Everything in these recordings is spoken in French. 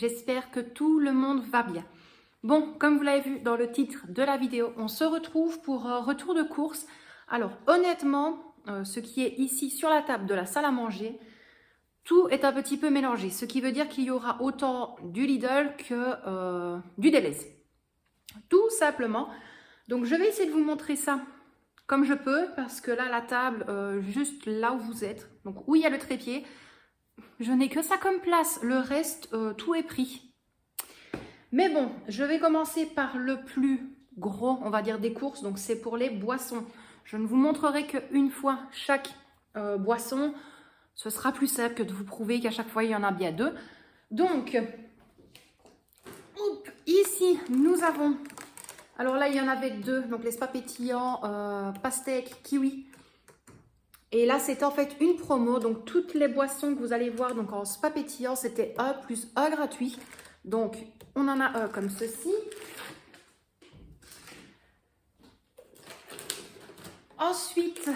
j'espère que tout le monde va bien. Bon, comme vous l'avez vu dans le titre de la vidéo, on se retrouve pour un retour de course. Alors honnêtement, ce qui est ici sur la table de la salle à manger, tout est un petit peu mélangé. Ce qui veut dire qu'il y aura autant du Lidl que du Delhaize. Tout simplement. Donc je vais essayer de vous montrer ça comme je peux, parce que là, la table, juste là où vous êtes, donc où il y a le trépied, je n'ai que ça comme place. Le reste, tout est pris. Mais bon, je vais commencer par le plus gros, on va dire, des courses. Donc c'est pour les boissons. Je ne vous montrerai qu'une fois chaque boisson. Ce sera plus simple que de vous prouver qu'à chaque fois, il y en a bien deux. Donc, ici, nous avons... Alors là, il y en avait deux, donc les spas pétillants, pastèque, kiwi. Et là, c'est en fait une promo. Donc, toutes les boissons que vous allez voir donc en spa pétillant, c'était 1 plus 1 gratuit. Donc, on en a un comme ceci. Ensuite,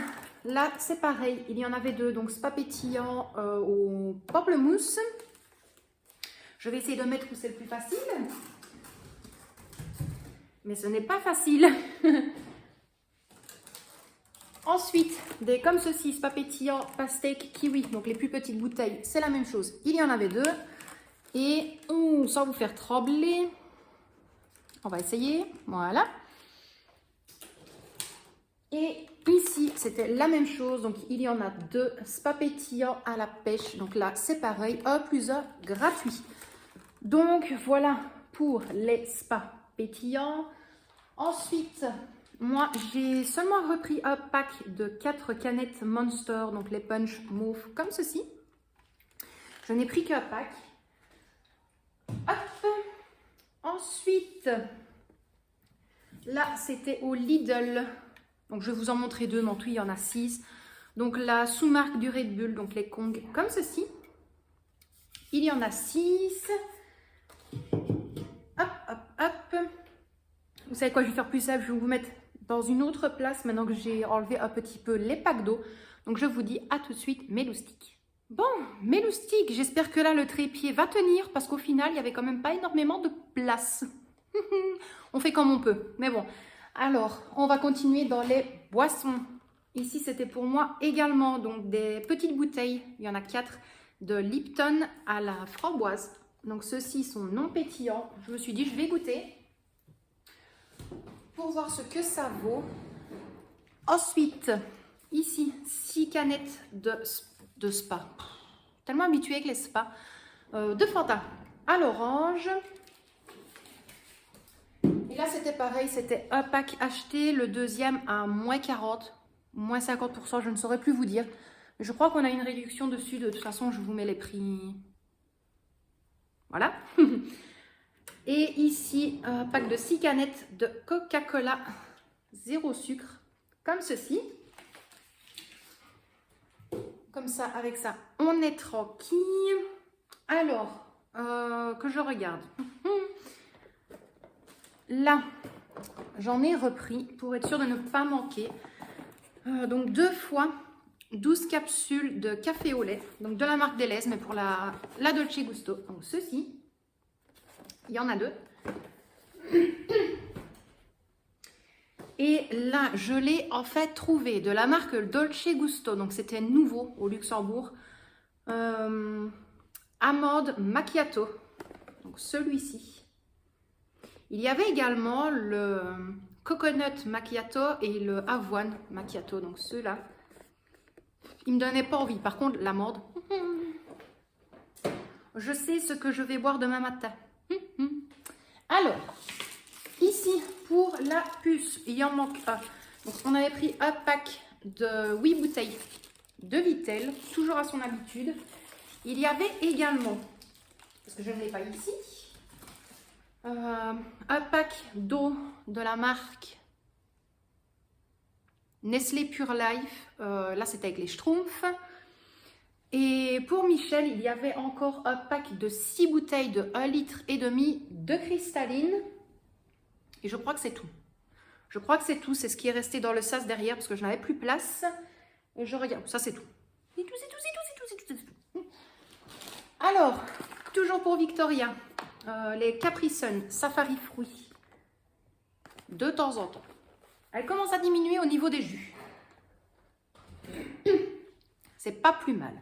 là, c'est pareil. Il y en avait deux, donc spa pétillant au pamplemousse. Je vais essayer de mettre où c'est le plus facile. Mais ce n'est pas facile. Ensuite, des comme ceci, spa pétillant, pastèque, kiwi. Donc les plus petites bouteilles, c'est la même chose. Il y en avait deux. Et sans vous faire trembler, on va essayer. Voilà. Et ici, c'était la même chose. Donc il y en a deux, spa pétillant à la pêche. Donc là, c'est pareil, 1 plus 1 gratuit. Donc voilà pour les spas pétillants. Ensuite, moi, j'ai seulement repris un pack de 4 canettes Monster, donc les punch mauve comme ceci. Je n'ai pris qu'un pack. Hop. Ensuite, là, c'était au Lidl. Donc, je vais vous en montrer deux, mais en tout, il y en a 6. Donc, la sous-marque du Red Bull, donc les Kong comme ceci. Il y en a 6. Hop, hop, hop. Vous savez quoi, je vais faire plus simple, je vais vous mettre dans une autre place maintenant que j'ai enlevé un petit peu les packs d'eau. Donc je vous dis à tout de suite mes loustiques. Bon, mes loustiques, j'espère que là le trépied va tenir parce qu'au final il n'y avait quand même pas énormément de place. On fait comme on peut, mais bon. Alors, on va continuer dans les boissons. Ici c'était pour moi également donc des petites bouteilles, il y en a 4 de Lipton à la framboise. Donc ceux-ci sont non pétillants. Je me suis dit je vais goûter pour voir ce que ça vaut. Ensuite, ici, 6 canettes de spa. Tellement habituée avec les spas. De Fanta à l'orange. Et là, c'était pareil. C'était un pack acheté. Le deuxième à moins 40, moins 50%. Je ne saurais plus vous dire. Mais je crois qu'on a une réduction dessus. De toute façon, je vous mets les prix. Voilà. Et ici, un pack de 6 canettes de Coca-Cola, 0 sucre, comme ceci. Comme ça, avec ça, on est tranquille. Alors, que je regarde. Là, j'en ai repris pour être sûre de ne pas manquer. Donc, 2 fois 12 capsules de café au lait. Donc, de la marque Delhaize, mais pour la Dolce Gusto. Donc, ceci. Il y en a 2. Et là, je l'ai en fait trouvé de la marque Dolce Gusto. Donc, c'était nouveau au Luxembourg. Amande Macchiato. Donc, celui-ci. Il y avait également le Coconut Macchiato et le Avoine Macchiato. Donc, ceux-là. Ils ne me donnaient pas envie. Par contre, l'amande. Je sais ce que je vais boire demain matin. Alors, ici, pour la puce, il en manque un. Donc, on avait pris un pack de 8 bouteilles de Vittel, toujours à son habitude. Il y avait également, parce que je ne l'ai pas ici, un pack d'eau de la marque Nestlé Pure Life. Là, c'était avec les Schtroumpfs. Et pour Michel, il y avait encore un pack de 6 bouteilles de 1,5 litre de cristalline. Et je crois que c'est tout. Je crois que c'est tout. C'est ce qui est resté dans le sas derrière parce que je n'avais plus place. Et je regarde. Ça, c'est tout. C'est tout, c'est tout, c'est tout, c'est tout, c'est tout, c'est tout. Alors, toujours pour Victoria. les Capri Sun Safari Fruits de temps en temps. Elle commence à diminuer au niveau des jus. C'est pas plus mal.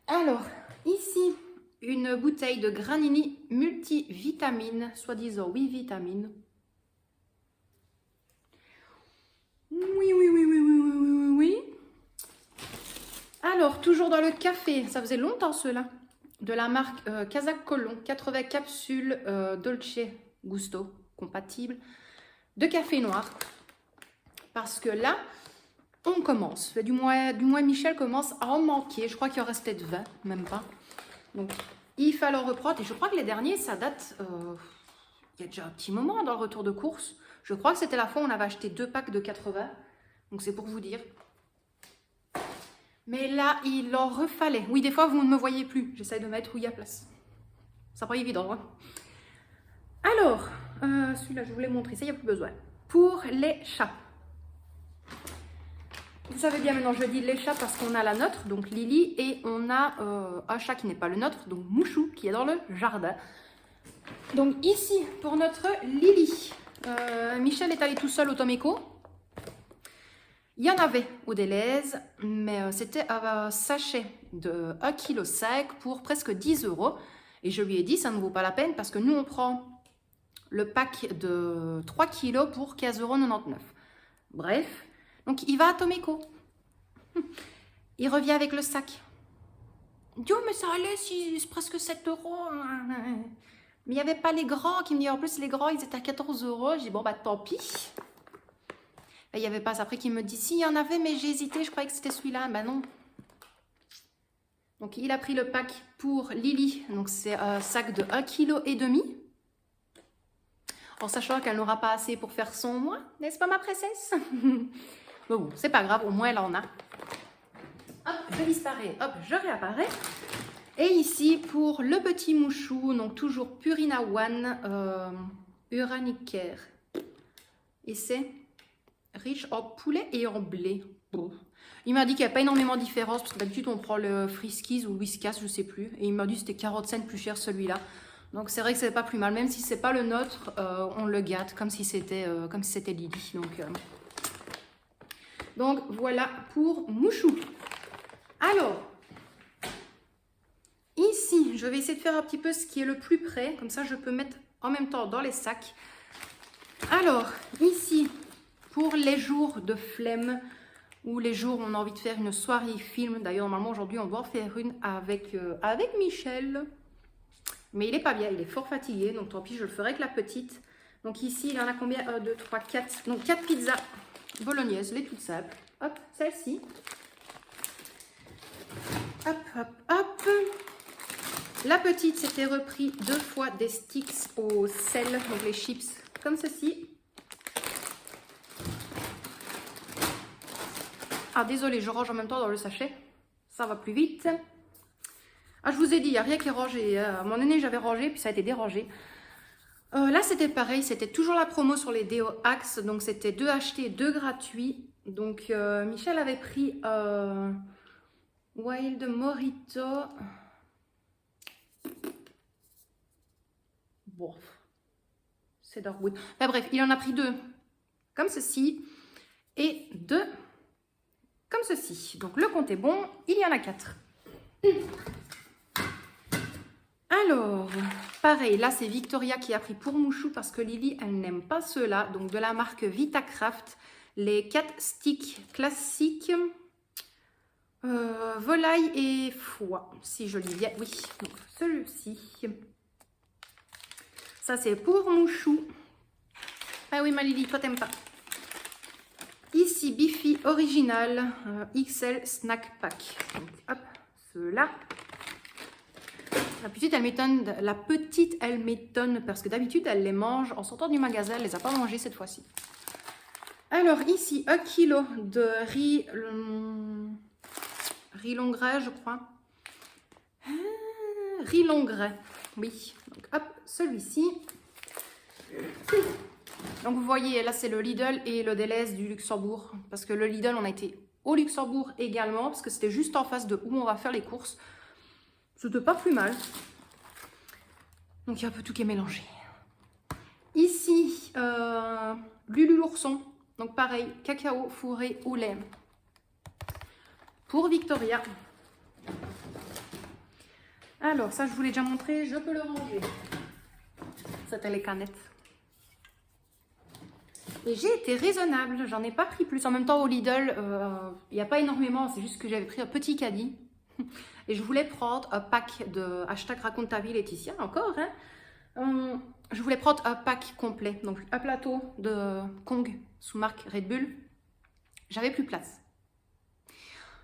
Alors, ici, une bouteille de Granini multivitamine, soi-disant 8 vitamines. Oui. Alors, toujours dans le café, ça faisait longtemps ceux-là, de la marque Kazakh Colon, 80 capsules Dolce Gusto, compatibles, de café noir. Parce que là, on commence, du moins Michel commence à en manquer, je crois qu'il en reste peut-être 20, même pas. Donc, il fallait en reprendre, et je crois que les derniers, ça date, il y a déjà un petit moment dans le retour de course. Je crois que c'était la fois où on avait acheté 2 packs de 80, donc c'est pour vous dire. Mais là, il en refallait. Oui, des fois, vous ne me voyez plus. J'essaie de mettre où il y a place. C'est pas évident. Hein. Alors, celui-là, je voulais montrer. Ça, il n'y a plus besoin. Pour les chats. Vous savez bien, maintenant, je dis les chats parce qu'on a la nôtre, donc Lily, et on a un chat qui n'est pas le nôtre, donc Mouchou, qui est dans le jardin. Donc ici, pour notre Lily, Michel est allé tout seul au Tomeco. Il y en avait au Deleuze, mais c'était un sachet de 1,5 kg pour presque 10 €. Et je lui ai dit, ça ne vaut pas la peine parce que nous, on prend le pack de 3 kg pour 15,99 €. Bref, donc il va à Tomeco. Il revient avec le sac. Il dit, oh, mais ça allait, c'est presque 7 €. Mais il n'y avait pas les grands qui me disent, en plus, les grands, ils étaient à 14 €. J'ai dit, bon, bah tant pis. Il n'y avait pas, après qu'il me dit, si, il y en avait, mais j'ai hésité, je croyais que c'était celui-là. Ben non. Donc, il a pris le pack pour Lily. Donc, c'est un sac de 1,5 kg. En sachant qu'elle n'aura pas assez pour faire son mois. N'est-ce pas, ma princesse? Bon, c'est pas grave, au moins, elle en a. Hop, je disparais. Hop, je réapparais. Et ici, pour le petit Mouchou, donc toujours Purina One, Uranicaire. Et c'est riche en poulet et en blé. Bon. Il m'a dit qu'il n'y a pas énormément de différence, parce que d'habitude on prend le Friskies ou Whiskas, je ne sais plus. Et il m'a dit que c'était 40 cents plus cher celui-là. Donc c'est vrai que c'est pas plus mal, même si c'est pas le nôtre, on le gâte comme si c'était Lily. Donc voilà pour Mouchou. Alors, ici, je vais essayer de faire un petit peu ce qui est le plus près, comme ça je peux mettre en même temps dans les sacs. Alors, ici, pour les jours de flemme ou les jours où on a envie de faire une soirée film. D'ailleurs, normalement, aujourd'hui, on doit en faire une avec Michel. Mais il n'est pas bien, il est fort fatigué. Donc, tant pis, je le ferai avec la petite. Donc, ici, il y en a combien? 1, 2, 3, 4. Donc, 4 pizzas bolognaises, les toutes simples. Hop, celle-ci. Hop, hop, hop. La petite, c'était repris 2 fois des sticks au sel, donc les chips, comme ceci. Ah, désolé, je range en même temps dans le sachet. Ça va plus vite. Ah, je vous ai dit, il n'y a rien qui est rangé. À un moment donné, j'avais rangé, puis ça a été dérangé. Là, c'était pareil. C'était toujours la promo sur les déos Axe. Donc, c'était 2 achetés, 2 gratuits. Donc, Michel avait pris Wild Morito. Bon, c'est Darwood. Enfin, bref, il en a pris 2 comme ceci et 2 comme ceci. Donc le compte est bon, il y en a 4. Alors, pareil, là c'est Victoria qui a pris pour Mouchou parce que Lily, elle n'aime pas ceux-là. Donc de la marque Vitacraft, les 4 sticks classiques, volaille et foie, si je lis bien. Oui, donc celui-ci. Ça c'est pour Mouchou. Ah oui, ma Lily, toi t'aimes pas. Ici, Bifi original XL Snack Pack. Donc, hop, ceux-là. La petite, elle m'étonne parce que d'habitude, elle les mange en sortant du magasin. Elle les a pas mangées cette fois-ci. Alors, ici, 1 kg de riz longrais, je crois. Riz longrais, oui. Donc, hop, celui-ci. Donc vous voyez, là c'est le Lidl et le Deleuze du Luxembourg. Parce que le Lidl, on a été au Luxembourg également. Parce que c'était juste en face de où on va faire les courses. C'était pas plus mal. Donc il y a un peu tout qui est mélangé. Ici, Lulu l'ourson. Donc pareil, cacao fourré au lait. Pour Victoria. Alors ça je vous l'ai déjà montré, je peux le ranger. C'était les canettes. Et j'ai été raisonnable, j'en ai pas pris plus. En même temps au Lidl, il n'y a pas énormément, c'est juste que j'avais pris un petit caddie. Et je voulais prendre un pack de hashtag raconte ta vie Laetitia, encore. Hein. Je voulais prendre un pack complet, donc un plateau de Kong sous marque Red Bull. J'avais plus place.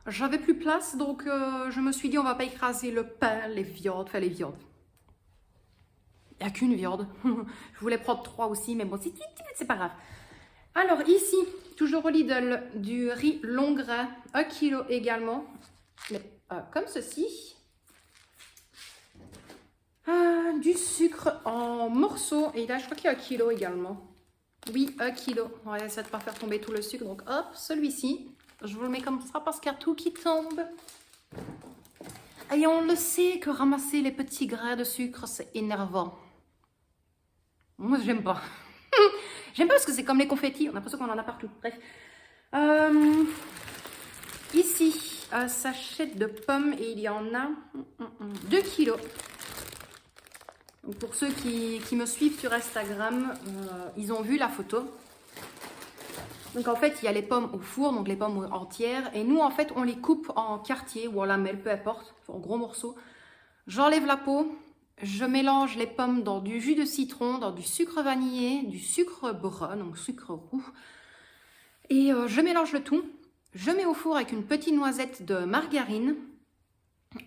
J'avais plus place, donc je me suis dit on va pas écraser le pain, les viandes, enfin les viandes. Il n'y a qu'une viande. Je voulais prendre 3 aussi, mais bon, c'est pas grave. Alors ici, toujours au Lidl, du riz long grain, 1 kg également, mais comme ceci. Du sucre en morceaux, et là je crois qu'il y a 1 kg également. Oui, 1 kg. On va essayer de ne pas faire tomber tout le sucre, donc hop, celui-ci. Je vous le mets comme ça parce qu'il y a tout qui tombe. Et on le sait que ramasser les petits grains de sucre, c'est énervant. Moi, j'aime pas. J'aime pas parce que c'est comme les confettis, on a l'impression qu'on en a partout. Bref. Ici, un sachet de pommes et il y en a 2 kilos. Donc pour ceux qui me suivent sur Instagram, ils ont vu la photo. Donc en fait, il y a les pommes au four, donc les pommes entières. Et nous, en fait, on les coupe en quartiers ou en lamelles, peu importe, en gros morceaux. J'enlève la peau. Je mélange les pommes dans du jus de citron, dans du sucre vanillé, du sucre brun, donc sucre roux. Et je mélange le tout. Je mets au four avec une petite noisette de margarine.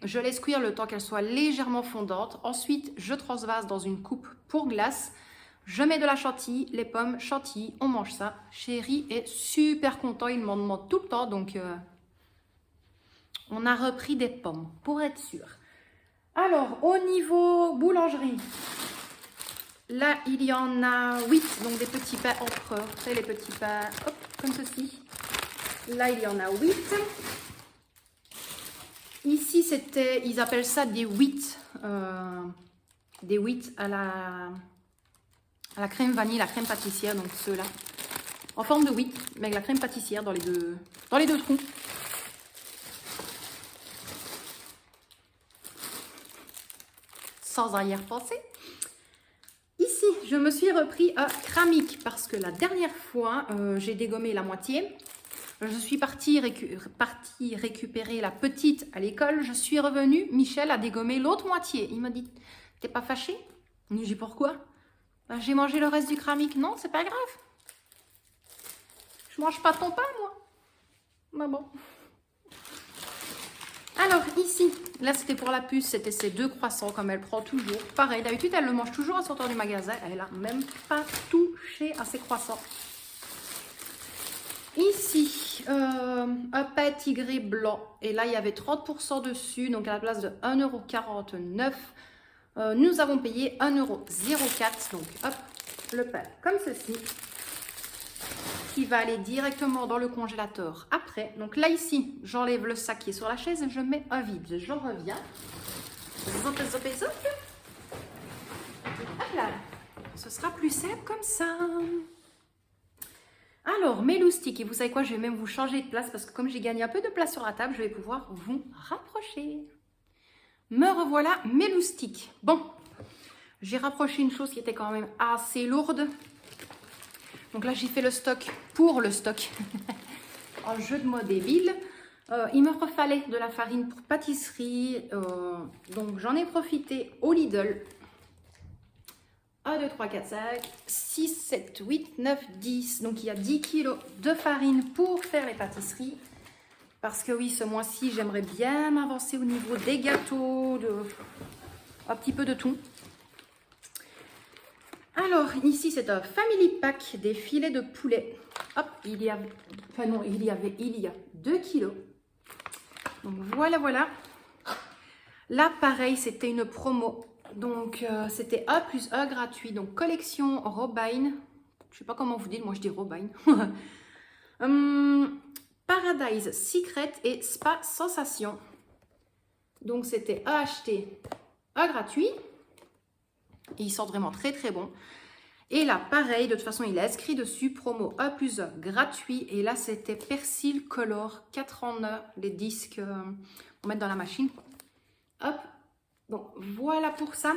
Je laisse cuire le temps qu'elle soit légèrement fondante. Ensuite, je transvase dans une coupe pour glace. Je mets de la chantilly, les pommes, chantilly, on mange ça. Chéri est super content, il m'en demande tout le temps. Donc, on a repris des pommes, pour être sûr. Alors, au niveau boulangerie, là, il y en a 8, donc des petits pains empereurs. Vous savez, les petits pains, hop, comme ceci. Là, il y en a 8. Ici, c'était, ils appellent ça des 8. Des 8 à la crème vanille, la crème pâtissière, donc ceux-là. En forme de 8, mais avec la crème pâtissière dans les deux trous. Sans arrière-pensée. Ici, je me suis repris un Kramic parce que la dernière fois, j'ai dégommé la moitié. Je suis partie récupérer la petite à l'école. Je suis revenue, Michel a dégommé l'autre moitié. Il m'a dit, t'es pas fâché? J'ai dit, pourquoi? Ben, j'ai mangé le reste du Kramic. Non, c'est pas grave. Je mange pas ton pain, moi. Ben bon. Alors ici, là c'était pour la puce, c'était ces 2 croissants comme elle prend toujours. Pareil, d'habitude elle le mange toujours en sortant du magasin. Elle n'a même pas touché à ses croissants. Ici, un pain tigré blanc. Et là il y avait 30% dessus, donc à la place de 1,49 €, nous avons payé 1,04 €. Donc hop, le pain comme ceci. Qui va aller directement dans le congélateur après. Donc là ici, j'enlève le sac qui est sur la chaise et je mets un vide. J'en reviens. Zop, zop, zop. Hop là. Ce sera plus simple comme ça. Alors, mes loustiques. Et vous savez quoi, je vais même vous changer de place parce que comme j'ai gagné un peu de place sur la table, je vais pouvoir vous rapprocher. Me revoilà mes loustiques. Bon, j'ai rapproché une chose qui était quand même assez lourde. Donc là, j'ai fait le stock pour le stock. En jeu de mots débile. Il me refallait de la farine pour pâtisserie. Donc j'en ai profité au Lidl. 1, 2, 3, 4, 5, 6, 7, 8, 9, 10. Donc il y a 10 kg de farine pour faire les pâtisseries. Parce que oui, ce mois-ci, j'aimerais bien m'avancer au niveau des gâteaux, un petit peu de tout. Alors, ici, c'est un family pack des filets de poulet. Hop, il y a 2 kilos. Donc, voilà. Là, pareil, c'était une promo. Donc, c'était 1 + 1 gratuit. Donc, collection Robine. Je ne sais pas comment vous dites, moi je dis Robine. Paradise Secret et Spa Sensation. Donc, c'était 1 acheté, 1 gratuit. Et ils sortent vraiment très très bons. Et là, pareil, de toute façon, il est inscrit dessus, promo 1 plus 1 gratuit. Et là, c'était Persil Color 4 en 1, les disques, on va mettre dans la machine. Hop, donc voilà pour ça.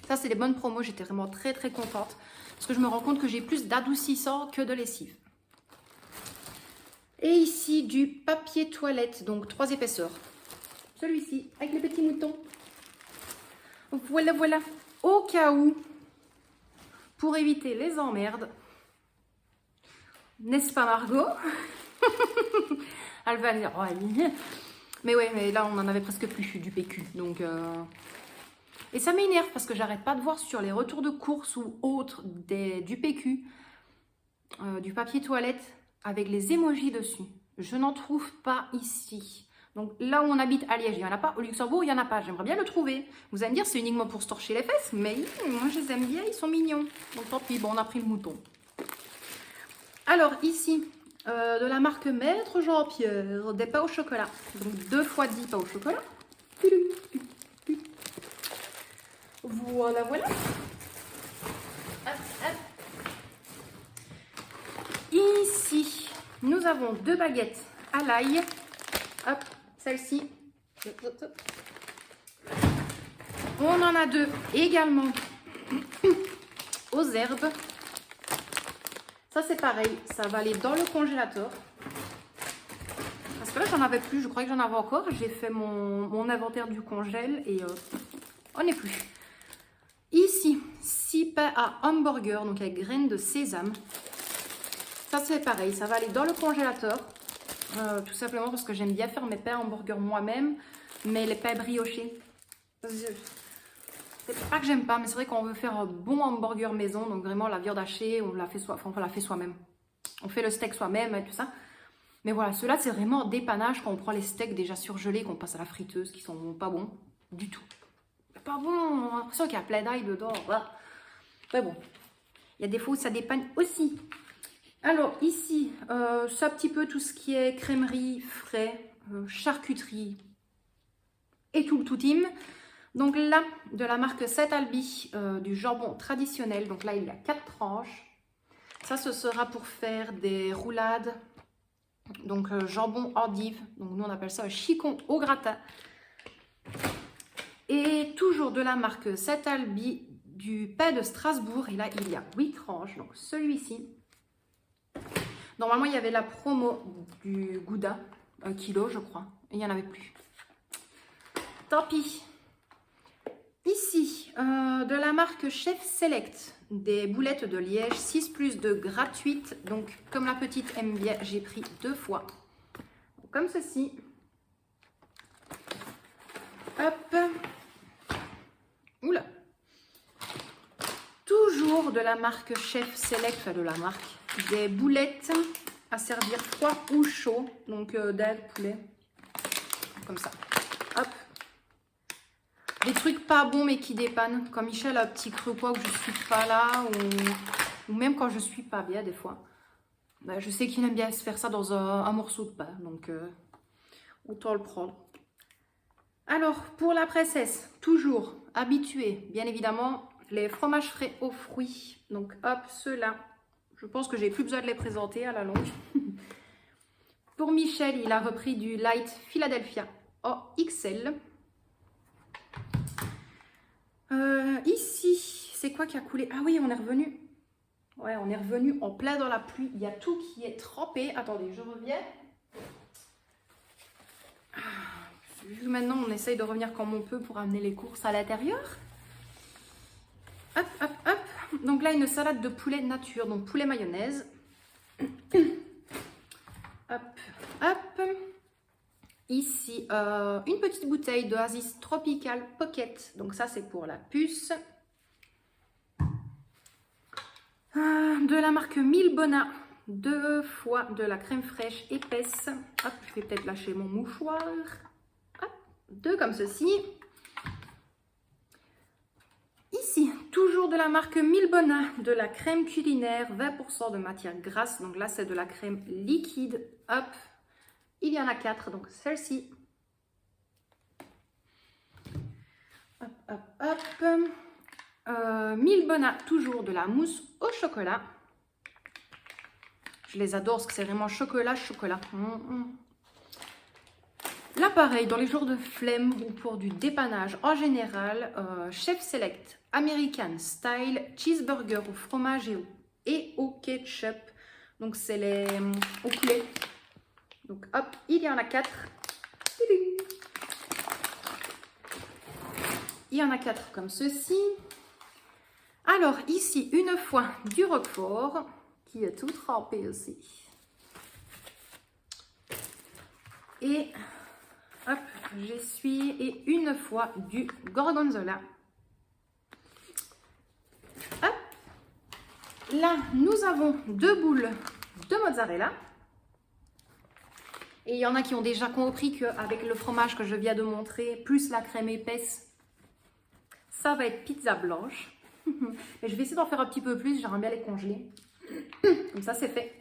Ça, c'est des bonnes promos, j'étais vraiment très très contente. Parce que je me rends compte que j'ai plus d'adoucissant que de lessive. Et ici, du papier toilette, donc 3 épaisseurs. Celui-ci, avec les petits moutons. Voilà, voilà. Au cas où, pour éviter les emmerdes, n'est-ce pas Margot? Elle va dire, oh, mais ouais, mais là on en avait presque plus du PQ, donc et ça m'énerve parce que j'arrête pas de voir sur les retours de course ou autres du PQ, du papier toilette avec les emojis dessus. Je n'en trouve pas ici. Donc là où on habite à Liège, il n'y en a pas. Au Luxembourg, il n'y en a pas. J'aimerais bien le trouver. Vous allez me dire, c'est uniquement pour se torcher les fesses. Mais moi, je les aime bien. Ils sont mignons. Donc tant pis, bon, on a pris le mouton. Alors ici, de la marque Maître Jean-Pierre, des pains au chocolat. Donc 2 x 10 pains au chocolat. Voilà, voilà. Hop, hop. Ici, nous avons 2 baguettes à l'ail. Hop, celle-ci. On en a 2 également aux herbes. Ça, c'est pareil. Ça va aller dans le congélateur. Parce que là, j'en avais plus. Je croyais que j'en avais encore. J'ai fait mon inventaire du congèle et on n'est plus. Ici, 6 pains à hamburger, donc avec graines de sésame. Ça, c'est pareil. Ça va aller dans le congélateur. Tout simplement parce que j'aime bien faire mes pains hamburger moi-même. Mais les pains briochés, c'est pas que j'aime pas, mais c'est vrai qu'on veut faire un bon hamburger maison. Donc vraiment, la viande hachée, on la fait soi-même. On fait le steak soi-même et tout ça. Mais voilà, ceux-là, c'est vraiment dépannage quand on prend les steaks déjà surgelés, qu'on passe à la friteuse, qui sont pas bons du tout. Pas bon, on a l'impression qu'il y a plein d'ail dedans. Voilà. Mais bon, il y a des fois où ça dépanne aussi. Alors ici, ça un petit peu tout ce qui est crèmerie, frais, charcuterie et tout le tout team. Donc là, de la marque Set Albi, du jambon traditionnel. Donc là, il y a 4 tranches. Ça, ce sera pour faire des roulades. Donc jambon endive. Donc nous, on appelle ça un chicon au gratin. Et toujours de la marque Set Albi, du pain de Strasbourg. Et là, il y a 8 tranches. Donc celui-ci. Normalement, il y avait la promo du Gouda, 1 kilo, je crois. Et il n'y en avait plus. Tant pis. Ici, de la marque Chef Select, des boulettes de Liège, 6 plus 2 gratuites. Donc, comme la petite aime bien, j'ai pris 2 fois. Donc, comme ceci. Hop. Oula. Toujours de la marque Chef Select, enfin de la marque, des boulettes à servir froid ou chaud. Donc, d'ailes, poulet. Comme ça. Hop. Des trucs pas bons mais qui dépannent. Quand Michel a un petit creux quoi, que je suis pas là, ou même quand je suis pas bien des fois. Ben, je sais qu'il aime bien se faire ça dans un morceau de pain. Donc autant le prendre. Alors pour la princesse, toujours habituée, bien évidemment, les fromages frais aux fruits. Donc hop, ceux-là. Je pense que j'ai plus besoin de les présenter à la longue. Pour Michel, il a repris du Light Philadelphia en XL. Ici, c'est quoi qui a coulé? Ah oui, on est revenu. Ouais, on est revenu en plein dans la pluie. Il y a tout qui est trempé. Attendez, je reviens. Vu que maintenant, on essaye de revenir comme on peut pour amener les courses à l'intérieur. Hop, hop, hop. Donc là, une salade de poulet nature, donc poulet mayonnaise. Hop, hop. Ici, une petite bouteille d'Oasis Tropical Pocket. Donc ça, c'est pour la puce. De la marque Milbona. 2 fois de la crème fraîche épaisse. Hop, je vais peut-être lâcher mon mouchoir. Hop, 2 comme ceci. Ici, toujours de la marque Milbona. De la crème culinaire. 20% de matière grasse. Donc là, c'est de la crème liquide. Hop. Il y en a 4, donc celle-ci. Hop, hop, hop. Milbona, toujours de la mousse au chocolat. Je les adore parce que c'est vraiment chocolat. Là, pareil, dans les jours de flemme ou pour du dépannage en général, Chef Select American Style Cheeseburger au fromage et au ketchup. Donc, c'est les au poulet. Donc, hop, il y en a 4. Il y en a 4 comme ceci. Alors, ici, une fois du roquefort, qui est tout trempé aussi. Et, hop, j'essuie. Et une fois du gorgonzola. Hop. Là, nous avons 2 boules de mozzarella. Et il y en a qui ont déjà compris qu'avec le fromage que je viens de montrer, plus la crème épaisse, ça va être pizza blanche. Mais je vais essayer d'en faire un petit peu plus, j'aimerais bien les congeler. Comme ça, c'est fait.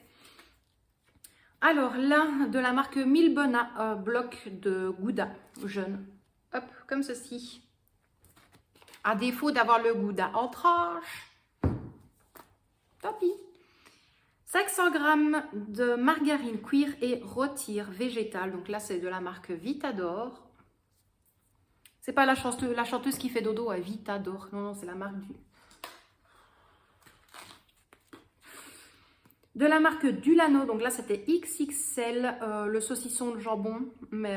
Alors là, de la marque Milbona, bloc de Gouda jaune. Hop, comme ceci. À défaut d'avoir le Gouda en tranche. Tant pis. 500 g de margarine cuir et rôtir végétale. Donc là, c'est de la marque Vitador. C'est pas la chanteuse qui fait dodo à Vitador. Non, non, c'est la marque du... De la marque Dulano. Donc là, c'était XXL, le saucisson de jambon, mais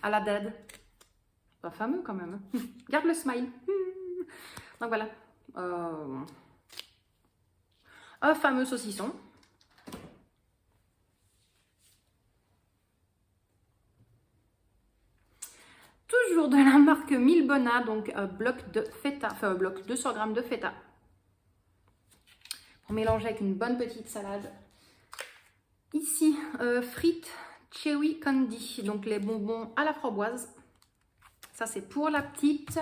à la dade. Pas fameux quand même. Garde le smile. Donc voilà. Un fameux saucisson. Toujours de la marque Milbona, donc bloc de feta, enfin bloc 200 g de feta. Pour mélanger avec une bonne petite salade. Ici, frites Chewy Candy, donc les bonbons à la framboise. Ça, c'est pour la petite.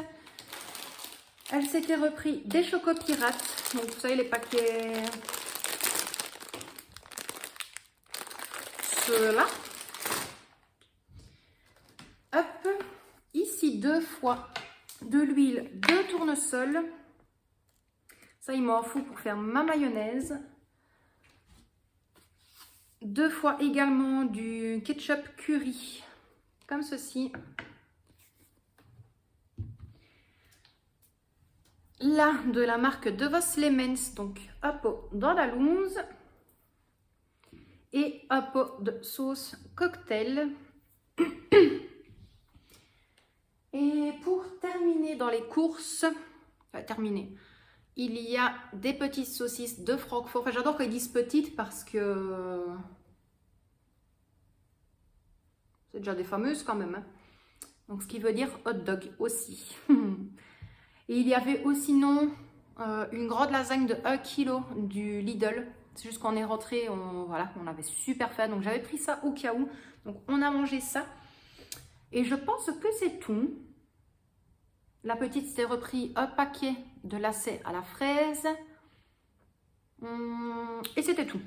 Elle s'était repris des Choco Pirates. Donc, vous savez, les paquets... Ceux-là. Hop. Ici, 2 fois de l'huile de tournesol. Ça, il m'en faut pour faire ma mayonnaise. 2 fois également du ketchup curry. Comme ceci. Là, de la marque De Vos Lemens, donc un pot d'andalouse et un pot de sauce cocktail. Et pour terminer dans les courses, il y a des petites saucisses de Francfort. Enfin, j'adore quand ils disent petites parce que c'est déjà des fameuses quand même. Hein. Donc, ce qui veut dire hot dog aussi. Et il y avait aussi une grande lasagne de 1 kg du Lidl. C'est juste qu'on est rentré, voilà, on avait super faim. Donc j'avais pris ça au cas où. Donc on a mangé ça. Et je pense que c'est tout. La petite s'est repris un paquet de lacets à la fraise. Et c'était tout.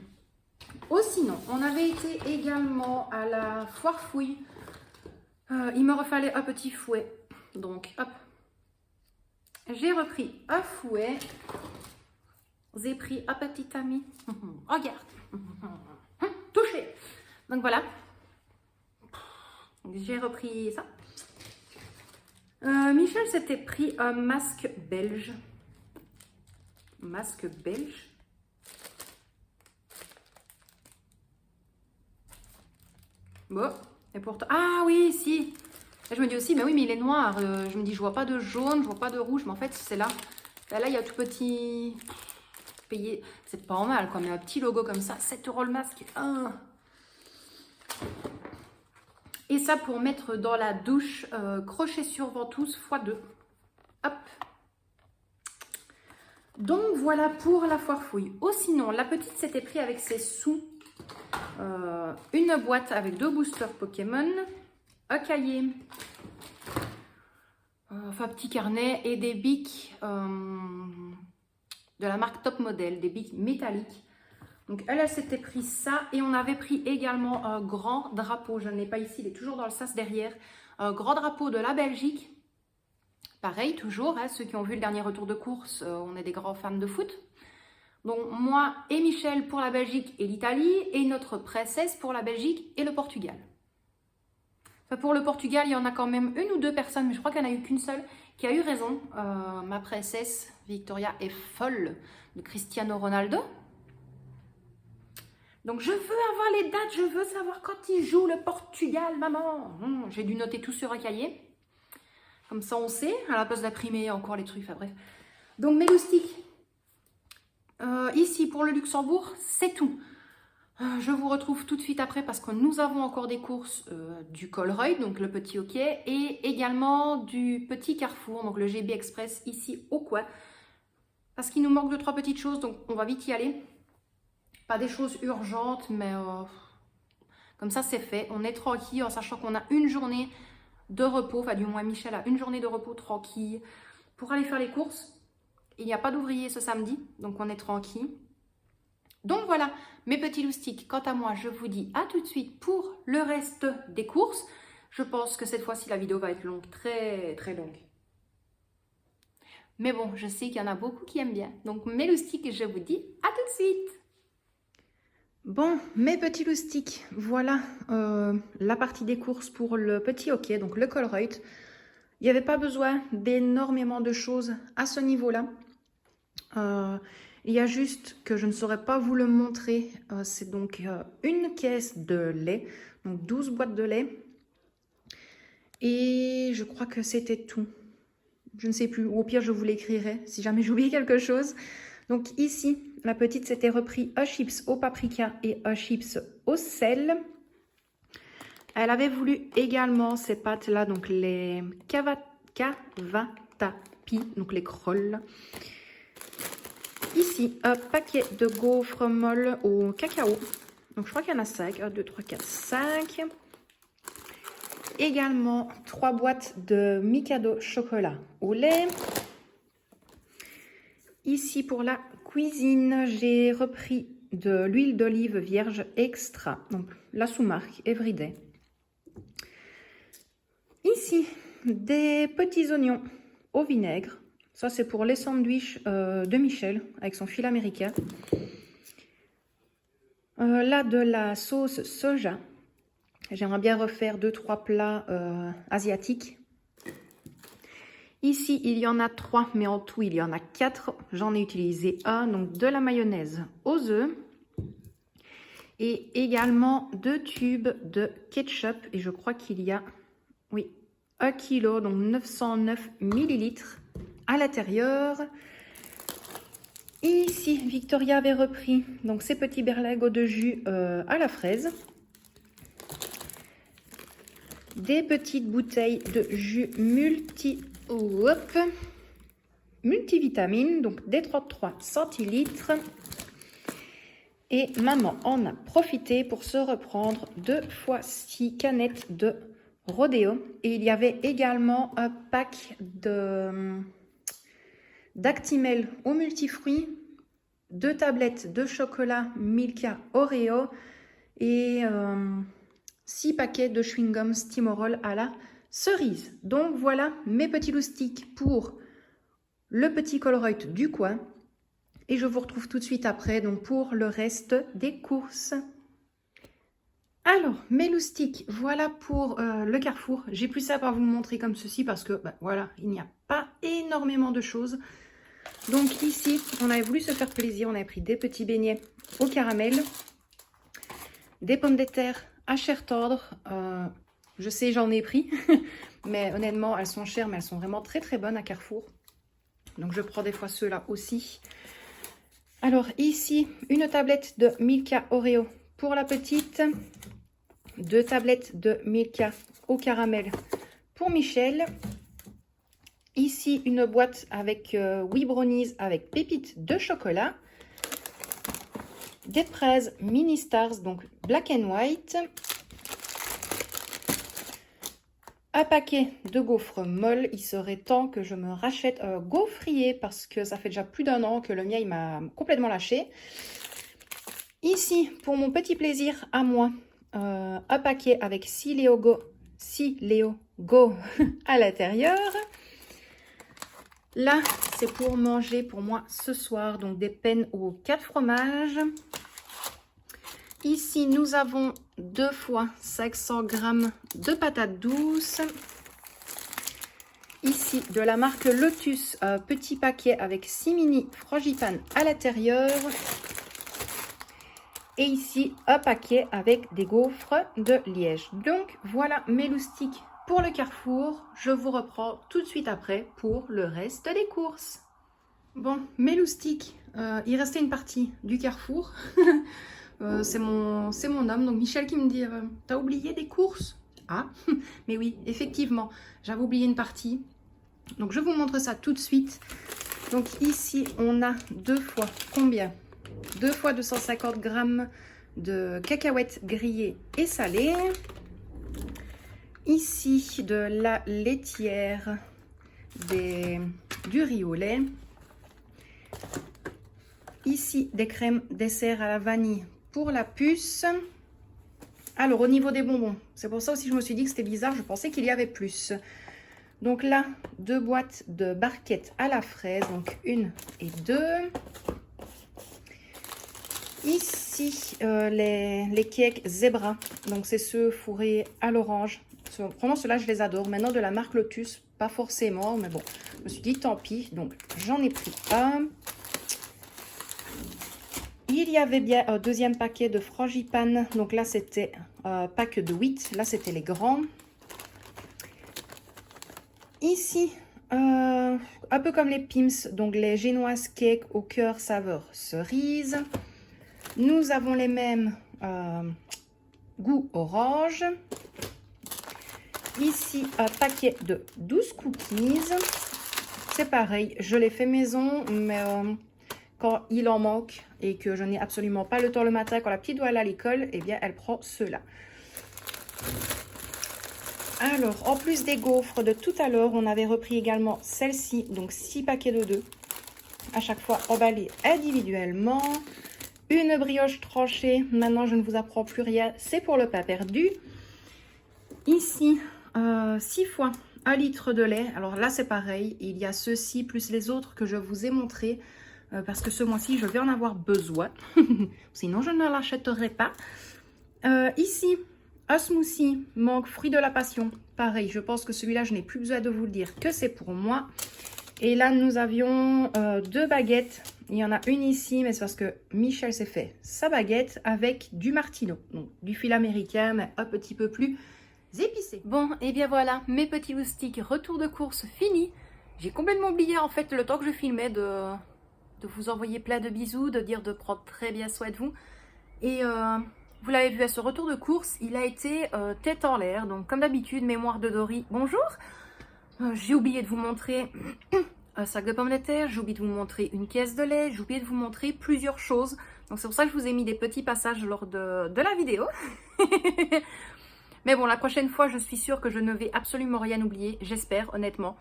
Oh, sinon, on avait été également à la foire fouille. Il me refallait un petit fouet. Donc, hop. J'ai repris un fouet. J'ai pris un petit ami. Regarde. Touché. Donc voilà. J'ai repris ça. Michel s'était pris un masque belge. Masque belge. Bon. Et pourtant... Ah oui, si. Et je me dis aussi, mais oui, mais il est noir. Je me dis, je vois pas de jaune, je vois pas de rouge. Mais en fait, c'est là. Là, il y a tout petit... Payé. C'est pas mal, quoi. Mais un petit logo comme ça. 7 € le masque. Ah. Et ça, pour mettre dans la douche, crochet sur ventouse x2. Hop. Donc, voilà pour la foire fouille. Oh, sinon, la petite s'était pris avec ses sous. Une boîte avec 2 boosters Pokémon. Un cahier, enfin un petit carnet et des bics de la marque Top Model, des bics métalliques. Donc elle s'était pris ça et on avait pris également un grand drapeau. Je ne l'ai pas ici, il est toujours dans le sas derrière. Un grand drapeau de la Belgique Pareil, toujours, hein, ceux qui ont vu le dernier retour de course, on est des grands fans de foot. Donc moi et Michel pour la Belgique et l'Italie, et notre princesse pour la Belgique et le Portugal. Enfin, pour le Portugal, il y en a quand même une ou deux personnes, mais je crois qu'il n'y en a eu qu'une seule, qui a eu raison. Ma princesse Victoria est folle de Cristiano Ronaldo. Donc je veux avoir les dates, je veux savoir quand il joue le Portugal, maman. J'ai dû noter tout sur un cahier. Comme ça on sait, à la place d'imprimer encore les trucs, enfin bref. Donc mes loustiques. Ici pour le Luxembourg, c'est tout. Je vous retrouve tout de suite après parce que nous avons encore des courses du Colruyt, donc le petit hockey, et également du petit Carrefour, donc le GB Express ici au coin. Parce qu'il nous manque 2-3 petites choses, donc on va vite y aller. Pas des choses urgentes, mais comme ça c'est fait. On est tranquille en sachant qu'on a une journée de repos, enfin du moins Michel a une journée de repos tranquille pour aller faire les courses. Il n'y a pas d'ouvrier ce samedi, donc on est tranquille. Donc voilà, mes petits loustiques. Quant à moi, je vous dis à tout de suite pour le reste des courses. Je pense que cette fois-ci, la vidéo va être longue, très très longue. Mais bon, je sais qu'il y en a beaucoup qui aiment bien. Donc mes loustiques, je vous dis à tout de suite. Bon, mes petits loustiques, voilà la partie des courses pour le petit hockey, donc le Colruyt. Il n'y avait pas besoin d'énormément de choses à ce niveau-là. Il y a juste que je ne saurais pas vous le montrer. C'est donc une caisse de lait, donc 12 boîtes de lait. Et je crois que c'était tout. Je ne sais plus, ou au pire je vous l'écrirai si jamais j'oublie quelque chose. Donc ici, la petite s'était repris un chips au paprika et un chips au sel. Elle avait voulu également ces pâtes-là, donc les Cavatappi, donc les crolles. Ici, un paquet de gaufres molles au cacao. Donc je crois qu'il y en a 5. 1, 2, 3, 4, 5. Également 3 boîtes de Mikado chocolat au lait. Ici pour la cuisine, j'ai repris de l'huile d'olive vierge extra, donc la sous-marque Everyday. Ici, des petits oignons au vinaigre. Ça, c'est pour les sandwichs de Michel avec son fil américain. Là, de la sauce soja. J'aimerais bien refaire 2-3 plats asiatiques. Ici, il y en a 3, mais en tout, il y en a 4. J'en ai utilisé un, donc de la mayonnaise aux œufs. Et également 2 tubes de ketchup. Et je crois qu'il y a, oui, 1 kg, donc 909 millilitres à l'intérieur. Ici, Victoria avait repris donc ces petits berlingots de jus à la fraise. Des petites bouteilles de jus multivitamines, donc des 33 centilitres. Et maman en a profité pour se reprendre 2 fois 6 canettes de Rodeo. Et il y avait également un pack d'Actimel aux multifruits, 2 tablettes de chocolat Milka Oreo et 6 paquets de chewing-gum Stimorol à la cerise. Donc voilà mes petits loustiques pour le petit Colruyt du coin. Et je vous retrouve tout de suite après donc pour le reste des courses. Alors, mes loustiques, voilà pour le Carrefour. J'ai plus ça à vous montrer comme ceci parce que, voilà, il n'y a pas énormément de choses. Donc ici, on avait voulu se faire plaisir. On avait pris des petits beignets au caramel, des pommes de terre à chair tendre. Je sais, j'en ai pris, mais honnêtement, elles sont chères, mais elles sont vraiment très très bonnes à Carrefour. Donc je prends des fois ceux-là aussi. Alors ici, une tablette de Milka Oreo pour la petite. 2 tablettes de Milka au caramel pour Michel. Ici, une boîte avec Oui Brownies avec pépites de chocolat. Des fraises Mini Stars, donc black and white. Un paquet de gaufres molles. Il serait temps que je me rachète un gaufrier parce que ça fait déjà plus d'1 an que le mien il m'a complètement lâché. Ici, pour mon petit plaisir à moi, un paquet avec 6 Léo Go à l'intérieur. Là, c'est pour manger pour moi ce soir, donc des pennes aux 4 fromages. Ici, nous avons 2 fois 500 g de patates douces. Ici, de la marque Lotus, petit paquet avec 6 mini frangipane à l'intérieur. Et ici, un paquet avec des gaufres de Liège. Donc, voilà mes loustiques pour le Carrefour. Je vous reprends tout de suite après pour le reste des courses. Bon, mes loustiques, il restait une partie du Carrefour. C'est mon homme, donc Michel, qui me dit « T'as oublié des courses ?» Ah, mais oui, effectivement, j'avais oublié une partie. Donc, je vous montre ça tout de suite. Donc, ici, on a 2 fois combien? 2 fois 250 g de cacahuètes grillées et salées. Ici, de la laitière, du riz au lait. Ici, des crèmes dessert à la vanille pour la puce. Alors, au niveau des bonbons, c'est pour ça aussi que je me suis dit que c'était bizarre. Je pensais qu'il y avait plus. Donc là, 2 boîtes de barquettes à la fraise. Donc, 1 et 2. Ici, les cakes Zebra. Donc, c'est ceux fourrés à l'orange. Vraiment, ceux-là, je les adore. Maintenant, de la marque Lotus, pas forcément. Mais bon, je me suis dit, tant pis. Donc, j'en ai pris un. Il y avait bien un deuxième paquet de frangipane. Donc là, c'était un pack de 8. Là, c'était les grands. Ici, un peu comme les Pim's, donc les génoises cake au cœur saveur cerise. Nous avons les mêmes goût orange. Ici, un paquet de 12 cookies. C'est pareil, je l'ai fait maison, mais quand il en manque et que je n'ai absolument pas le temps le matin, quand la petite doit aller à l'école, eh bien, elle prend ceux-là. Alors, en plus des gaufres de tout à l'heure, on avait repris également celle-ci, donc 6 paquets de 2, à chaque fois emballés individuellement. Une brioche tranchée, maintenant je ne vous apprends plus rien, c'est pour le pain perdu. Ici, 6 fois 1 litre de lait. Alors là, c'est pareil, il y a ceux-ci plus les autres que je vous ai montrés, parce que ce mois-ci, je vais en avoir besoin, sinon je ne l'achèterai pas. Ici, un smoothie, mangue fruit de la passion. Pareil, je pense que celui-là, je n'ai plus besoin de vous le dire que c'est pour moi. Et là, nous avions 2 baguettes. Il y en a une ici, mais c'est parce que Michel s'est fait sa baguette avec du martino. Donc, du fil américain, mais un petit peu plus épicé. Bon, et bien voilà, mes petits loustiques, retour de course fini. J'ai complètement oublié, en fait, le temps que je filmais de vous envoyer plein de bisous, de dire de prendre très bien soin de vous. Et vous l'avez vu à ce retour de course, il a été tête en l'air. Donc, comme d'habitude, mémoire de Dory, bonjour. J'ai oublié de vous montrer un sac de pommes de terre, j'ai oublié de vous montrer une caisse de lait, j'ai oublié de vous montrer plusieurs choses. Donc c'est pour ça que je vous ai mis des petits passages lors de la vidéo. Mais bon, la prochaine fois, je suis sûre que je ne vais absolument rien oublier, j'espère, honnêtement.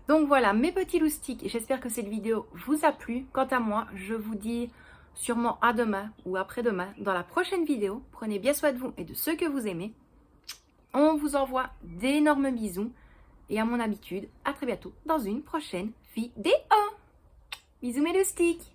Donc voilà, mes petits loustiques, j'espère que cette vidéo vous a plu. Quant à moi, je vous dis sûrement à demain ou après-demain dans la prochaine vidéo. Prenez bien soin de vous et de ceux que vous aimez. On vous envoie d'énormes bisous. Et à mon habitude, à très bientôt dans une prochaine vidéo. Bisous mes loustiques.